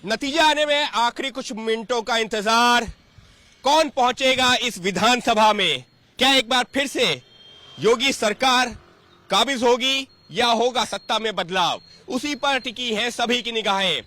नतीजा आने में आखिरी कुछ मिनटों का इंतजार। कौन पहुंचेगा इस विधानसभा में? क्या एक बार फिर से योगी सरकार काबिज होगी या होगा सत्ता में बदलाव? उसी पर टिकी हैं सभी की निगाहें।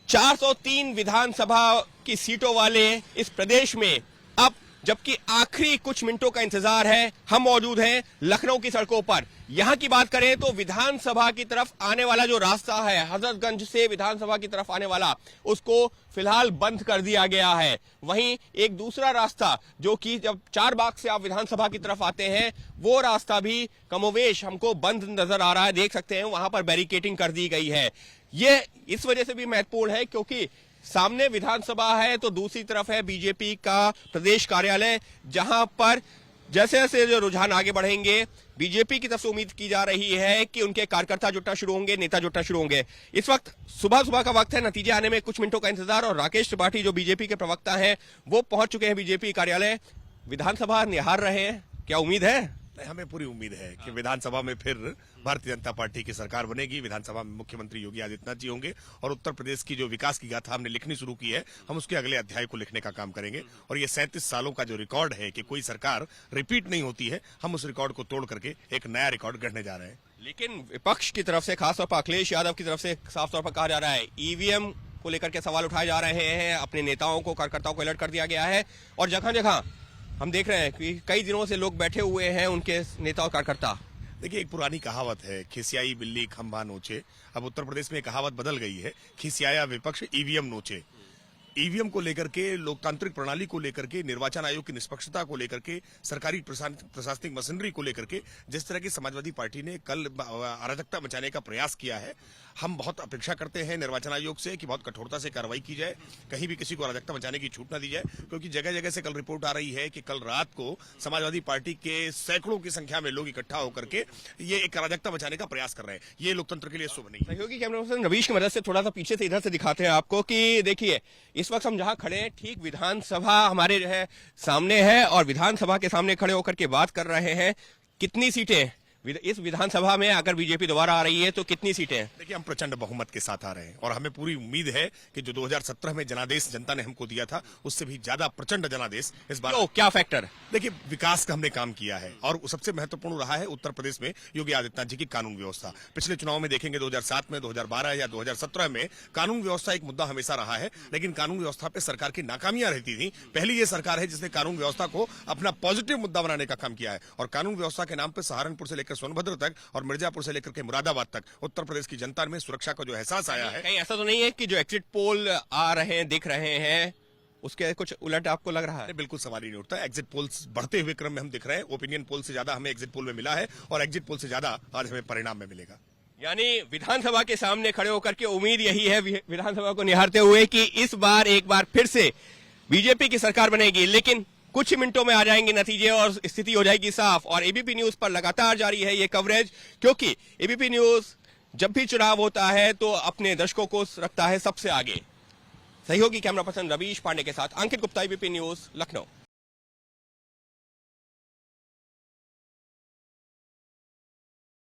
403 विधानसभा की सीटों वाले इस प्रदेश में अब जबकि आखिरी कुछ मिनटों का इंतजार है, हम मौजूद हैं लखनऊ की सड़कों पर। यहां की बात करें तो विधानसभा की तरफ आने वाला जो रास्ता है, हजरतगंज से विधानसभा की तरफ आने वाला, उसको फिलहाल बंद कर दिया गया है। वहीं एक दूसरा रास्ता जो कि जब चारबाग से आप विधानसभा की तरफ आते हैं, वो रास्ता भी कमोवेश हमको बंद नजर आ रहा है। देख सकते हैं वहां पर बैरिकेडिंग कर दी गई है। ये इस वजह से भी महत्वपूर्ण है क्योंकि सामने विधानसभा है तो दूसरी तरफ है बीजेपी का प्रदेश कार्यालय, जहां पर जैसे जैसे जो रुझान आगे बढ़ेंगे, बीजेपी की तरफ से उम्मीद की जा रही है कि उनके कार्यकर्ता जुटना शुरू होंगे, नेता जुटना शुरू होंगे। इस वक्त सुबह का वक्त है, नतीजे आने में कुछ मिनटों का इंतजार। और राकेश त्रिपाठी जो बीजेपी के प्रवक्ता हैं, वो पहुंच चुके हैं बीजेपी कार्यालय। विधानसभा निहार रहे हैं, क्या उम्मीद है? हमें पूरी उम्मीद है कि विधानसभा में फिर भारतीय जनता पार्टी की सरकार बनेगी। विधानसभा में मुख्यमंत्री योगी आदित्यनाथ जी होंगे और उत्तर प्रदेश की जो विकास की गाथा हमने लिखनी शुरू की है, हम उसके अगले अध्याय को लिखने का काम करेंगे। और ये 37 सालों का जो रिकॉर्ड है कि कोई सरकार रिपीट नहीं होती है, हम उस रिकॉर्ड को तोड़ करके एक नया रिकॉर्ड गढ़ने जा रहे हैं। लेकिन विपक्ष की तरफ से, खासतौर पर अखिलेश यादव की तरफ से साफ तौर पर कहा जा रहा है, ईवीएम को लेकर के सवाल उठाए जा रहे हैं। अपने नेताओं को, कार्यकर्ताओं को अलर्ट कर दिया गया है और जगह जगह हम देख रहे हैं कि कई दिनों से लोग बैठे हुए हैं, उनके नेता और कार्यकर्ता। देखिए, एक पुरानी कहावत है, खिसियाई बिल्ली खंभा नोचे। अब उत्तर प्रदेश में कहावत बदल गई है, खिसियाया विपक्ष ईवीएम नोचे। ईवीएम को लेकर के, लोकतांत्रिक प्रणाली को लेकर के, निर्वाचन आयोग की निष्पक्षता को लेकर के, सरकारी प्रशासनिक मशीनरी को लेकर के जिस तरह की समाजवादी पार्टी ने कल अराजकता मचाने का प्रयास किया है, हम बहुत अपेक्षा करते हैं निर्वाचन आयोग से कि बहुत कठोरता से कार्रवाई की जाए, कहीं भी किसी को अराजकता मचाने की छूट न दी जाए। क्योंकि जगह जगह से कल रिपोर्ट आ रही है कि कल रात को समाजवादी पार्टी के सैकड़ों की संख्या में लोग इकट्ठा होकर के ये एक अराजकता मचाने का प्रयास कर रहे हैं। ये लोकतंत्र के लिए शुभ नहीं है। सहयोगी कैमरा पर्सन रवीश की मदद से थोड़ा सा पीछे से इधर से दिखाते हैं आपको कि देखिए, इस वक्त हम जहां खड़े हैं, ठीक विधानसभा हमारे जो है सामने है और विधानसभा के सामने खड़े होकर के बात कर रहे हैं। कितनी सीटें इस विधानसभा में अगर बीजेपी दोबारा आ रही है तो कितनी सीटें? देखिए, हम प्रचंड बहुमत के साथ आ रहे हैं और हमें पूरी उम्मीद है कि जो 2017 में जनादेश जनता ने हमको दिया था, उससे भी ज्यादा प्रचंड जनादेश इस बार। क्या फैक्टर? देखिए, विकास का हमने काम किया है और सबसे महत्वपूर्ण रहा है उत्तर प्रदेश में योगी आदित्यनाथ जी की कानून व्यवस्था। पिछले चुनाव में देखेंगे 2007 में, 2012 या 2017 में कानून व्यवस्था एक मुद्दा हमेशा रहा है, लेकिन कानून व्यवस्था पे सरकार की नाकामियां रहती थी। पहली ये सरकार है जिसने कानून व्यवस्था को अपना पॉजिटिव मुद्दा बनाने का काम किया है और कानून व्यवस्था के नाम पर सहारनपुर से लेकर सोनभद्र तक और मिर्जापुर से लेकर के मुरादाबाद तक उत्तर प्रदेश की जनता में सुरक्षा का जो एहसास आया है। कहीं ऐसा तो नहीं है कि जो एग्जिट पोल आ रहे हैं, दिख रहे हैं, उसके कुछ उलट आपको लग रहा है? बिल्कुल सवाल ही नहीं उठता। एग्जिट पोल्स बढ़ते हुए क्रम में हम दिख रहे हैं। ओपिनियन पोल से ज्यादा हमें एग्जिट पोल में मिला है और एग्जिट पोल से ज्यादा आज हमें परिणाम में मिलेगा। यानी विधानसभा के सामने खड़े होकर के उम्मीद यही है, विधानसभा को निहारते हुए, कि इस बार एक बार फिर से बीजेपी की सरकार बनेगी। लेकिन कुछ मिनटों में आ जाएंगे नतीजे और स्थिति हो जाएगी साफ। और एबीपी न्यूज पर लगातार जारी है ये कवरेज, क्योंकि एबीपी न्यूज जब भी चुनाव होता है तो अपने दर्शकों को रखता है सबसे आगे। सहयोगी कैमरा पर्सन रवीश पांडे के साथ अंकित गुप्ता, एबीपी न्यूज, लखनऊ।